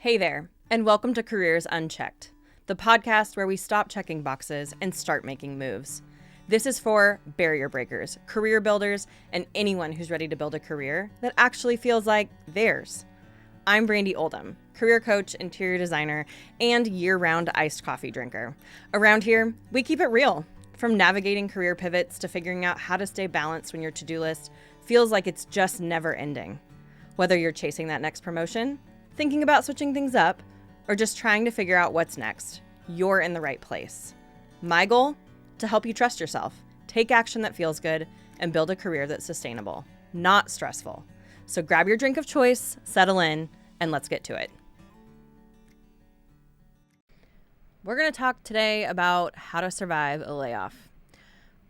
Hey there, and welcome to Careers Unchecked, the podcast where we stop checking boxes and start making moves. This is for barrier breakers, career builders, and anyone who's ready to build a career that actually feels like theirs. I'm Brandi Oldham, career coach, interior designer, and year-round iced coffee drinker. Around here, we keep it real. From navigating career pivots to figuring out how to stay balanced when your to-do list feels like it's just never ending. Whether you're chasing that next promotion, thinking about switching things up, or just trying to figure out what's next, you're in the right place. My goal? To help you trust yourself, take action that feels good, and build a career that's sustainable, not stressful. So grab your drink of choice, settle in, and let's get to it. We're going to talk today about how to survive a layoff.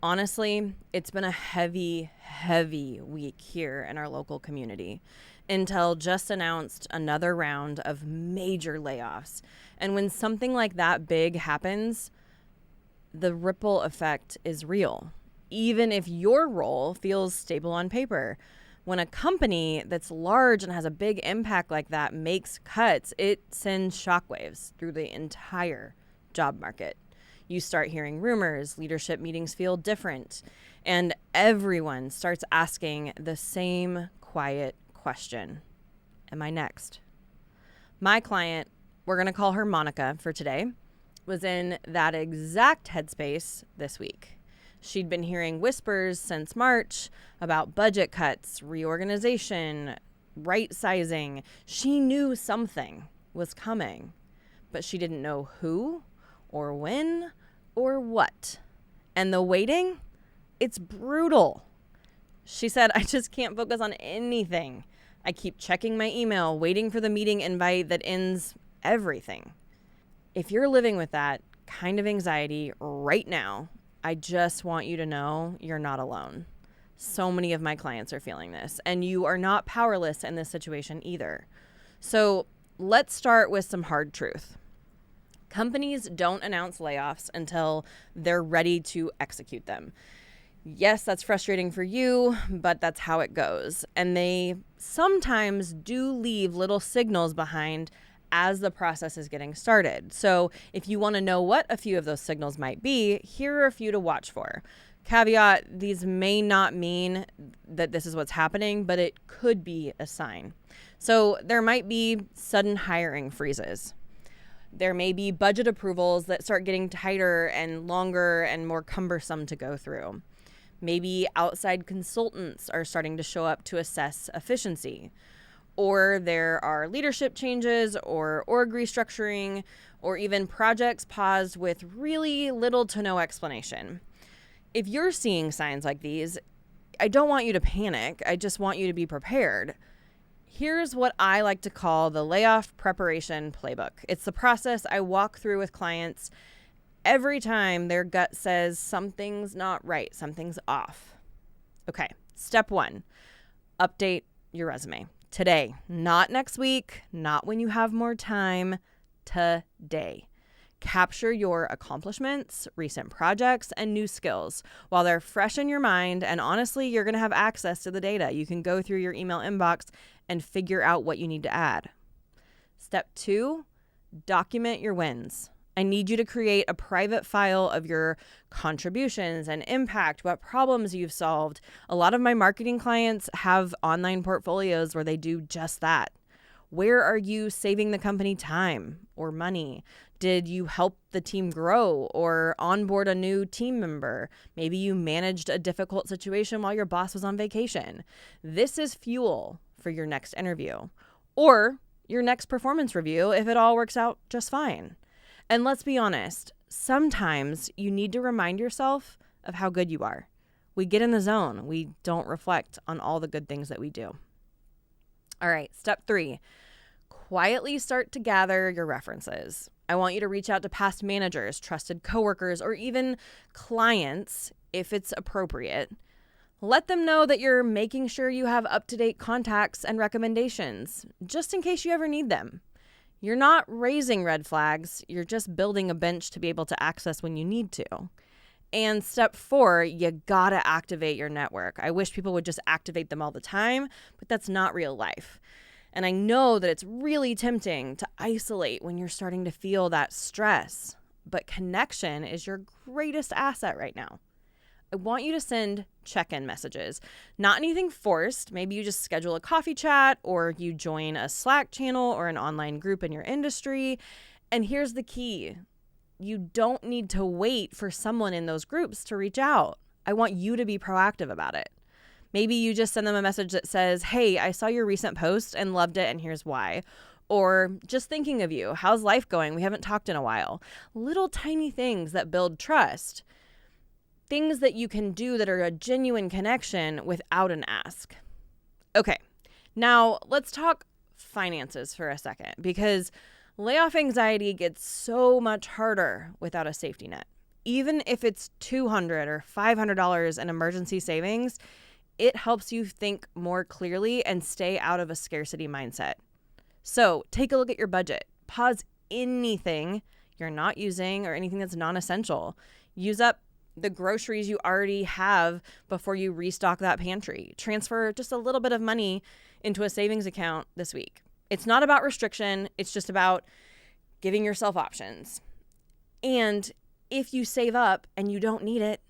Honestly, it's been a heavy week here in our local community. Intel just announced another round of major layoffs. And when something like that big happens, the ripple effect is real, even if your role feels stable on paper. When a company that's large and has a big impact like that makes cuts, it sends shockwaves through the entire job market. You start hearing rumors, leadership meetings feel different, and everyone starts asking the same quiet question. Am I next? My client, we're going to call her Monica for today, was in that exact headspace this week. She'd been hearing whispers since March about budget cuts, reorganization, right sizing. She knew something was coming, but she didn't know who or when or what. And the waiting, it's brutal. She said, I just can't focus on anything. I keep checking my email, waiting for the meeting invite that ends everything. If you're living with that kind of anxiety right now, I just want you to know you're not alone. So many of my clients are feeling this, and you are not powerless in this situation either. So let's start with some hard truth. Companies don't announce layoffs until they're ready to execute them. Yes, that's frustrating for you, but that's how it goes. And they sometimes do leave little signals behind as the process is getting started. So if you want to know what a few of those signals might be, here are a few to watch for. Caveat, these may not mean that this is what's happening, but it could be a sign. So there might be sudden hiring freezes. There may be budget approvals that start getting tighter and longer and more cumbersome to go through. Maybe outside consultants are starting to show up to assess efficiency. Or there are leadership changes or org restructuring, or even projects paused with really little to no explanation. If you're seeing signs like these, I don't want you to panic. I just want you to be prepared. Here's what I like to call the Layoff Preparation Playbook. It's the process I walk through with clients every time their gut says something's not right, something's off. Okay, step 1, update your resume. Today, not next week, not when you have more time, today. Capture your accomplishments, recent projects, and new skills while they're fresh in your mind. And honestly, you're going to have access to the data. You can go through your email inbox and figure out what you need to add. Step 2, document your wins. I need you to create a private file of your contributions and impact, what problems you've solved. A lot of my marketing clients have online portfolios where they do just that. Where are you saving the company time or money? Did you help the team grow or onboard a new team member? Maybe you managed a difficult situation while your boss was on vacation. This is fuel for your next interview or your next performance review if it all works out just fine. And let's be honest, sometimes you need to remind yourself of how good you are. We get in the zone. We don't reflect on all the good things that we do. All right, step 3, quietly start to gather your references. I want you to reach out to past managers, trusted coworkers, or even clients if it's appropriate. Let them know that you're making sure you have up-to-date contacts and recommendations, just in case you ever need them. You're not raising red flags, you're just building a bench to be able to access when you need to. And step 4, you gotta activate your network. I wish people would just activate them all the time, but that's not real life. And I know that it's really tempting to isolate when you're starting to feel that stress, but connection is your greatest asset right now. I want you to send check-in messages, not anything forced. Maybe you just schedule a coffee chat or you join a Slack channel or an online group in your industry. And here's the key. You don't need to wait for someone in those groups to reach out. I want you to be proactive about it. Maybe you just send them a message that says, hey, I saw your recent post and loved it, and here's why. Or just thinking of you. How's life going? We haven't talked in a while. Little tiny things that build trust. Things that you can do that are a genuine connection without an ask. Okay, now let's talk finances for a second, because layoff anxiety gets so much harder without a safety net. Even if it's $200 or $500 in emergency savings, it helps you think more clearly and stay out of a scarcity mindset. So take a look at your budget. Pause anything you're not using or anything that's non-essential. Use up the groceries you already have before you restock that pantry. Transfer just a little bit of money into a savings account this week. It's not about restriction. It's just about giving yourself options. And if you save up and you don't need it,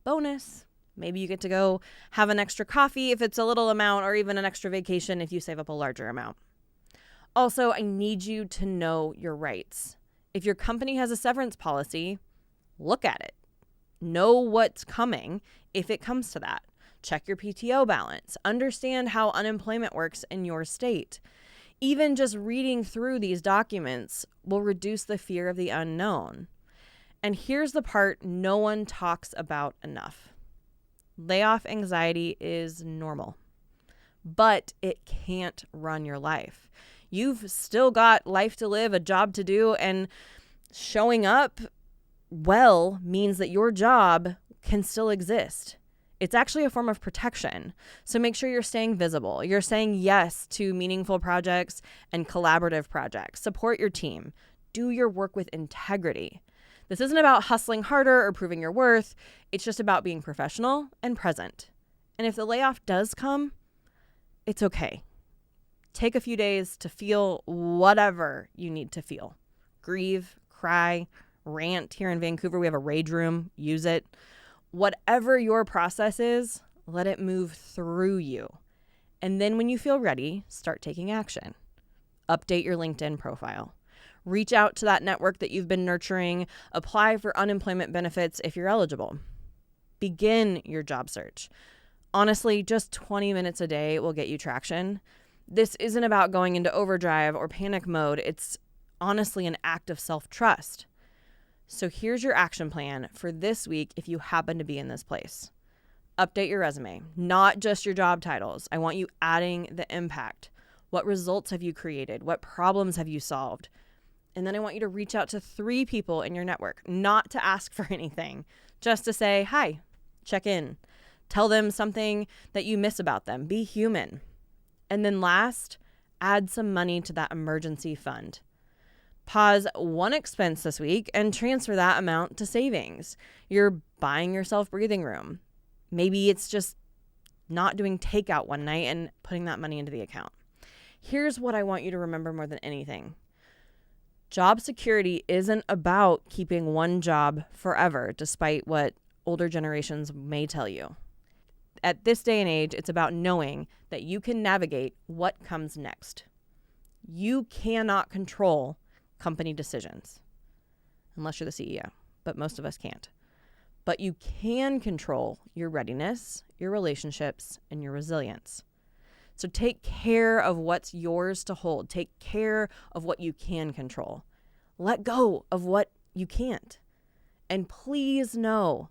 bonus. Maybe you get to go have an extra coffee if it's a little amount, or even an extra vacation if you save up a larger amount. Also, I need you to know your rights. If your company has a severance policy, look at it. Know what's coming if it comes to that. Check your PTO balance. Understand how unemployment works in your state. Even just reading through these documents will reduce the fear of the unknown. And here's the part no one talks about enough. Layoff anxiety is normal, but it can't run your life. You've still got life to live, a job to do, and showing up well means that your job can still exist. It's actually a form of protection. So make sure you're staying visible. You're saying yes to meaningful projects and collaborative projects. Support your team. Do your work with integrity. This isn't about hustling harder or proving your worth. It's just about being professional and present. And if the layoff does come, it's okay. Take a few days to feel whatever you need to feel. Grieve, cry, rant. Here in Vancouver, we have a rage room. Use it. Whatever your process is, let it move through you. And then when you feel ready, start taking action. Update your LinkedIn profile. Reach out to that network that you've been nurturing. Apply for unemployment benefits if you're eligible. Begin your job search. Honestly, just 20 minutes a day will get you traction. This isn't about going into overdrive or panic mode. It's honestly an act of self-trust. So here's your action plan for this week if you happen to be in this place. Update your resume, not just your job titles. I want you adding the impact. What results have you created? What problems have you solved? And then I want you to reach out to 3 people in your network, not to ask for anything, just to say, hi, check in. Tell them something that you miss about them. Be human. And then last, add some money to that emergency fund. Pause one expense this week and transfer that amount to savings. You're buying yourself breathing room. Maybe it's just not doing takeout one night and putting that money into the account. Here's what I want you to remember more than anything. Job security isn't about keeping one job forever, despite what older generations may tell you. At this day and age, it's about knowing that you can navigate what comes next. You cannot control company decisions, unless you're the CEO, but most of us can't. But you can control your readiness, your relationships, and your resilience. So take care of what's yours to hold. Take care of what you can control. Let go of what you can't. And please know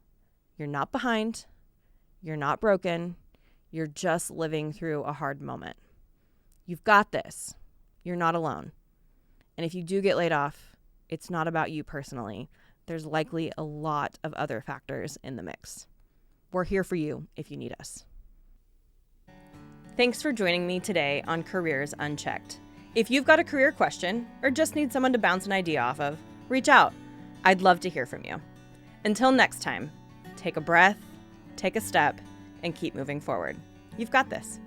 you're not behind. You're not broken. You're just living through a hard moment. You've got this. You're not alone. And if you do get laid off, it's not about you personally. There's likely a lot of other factors in the mix. We're here for you if you need us. Thanks for joining me today on Careers Unchecked. If you've got a career question or just need someone to bounce an idea off of, reach out. I'd love to hear from you. Until next time, take a breath, take a step, and keep moving forward. You've got this.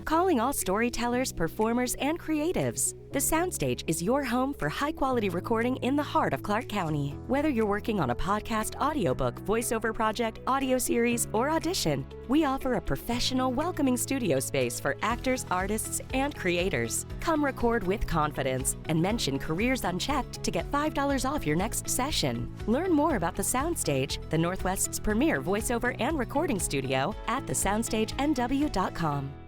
Calling all storytellers, performers, and creatives. The Soundstage is your home for high-quality recording in the heart of Clark County. Whether you're working on a podcast, audiobook, voiceover project, audio series, or audition, we offer a professional, welcoming studio space for actors, artists, and creators. Come record with confidence and mention Careers Unchecked to get $5 off your next session. Learn more about The Soundstage, the Northwest's premier voiceover and recording studio, at thesoundstagenw.com.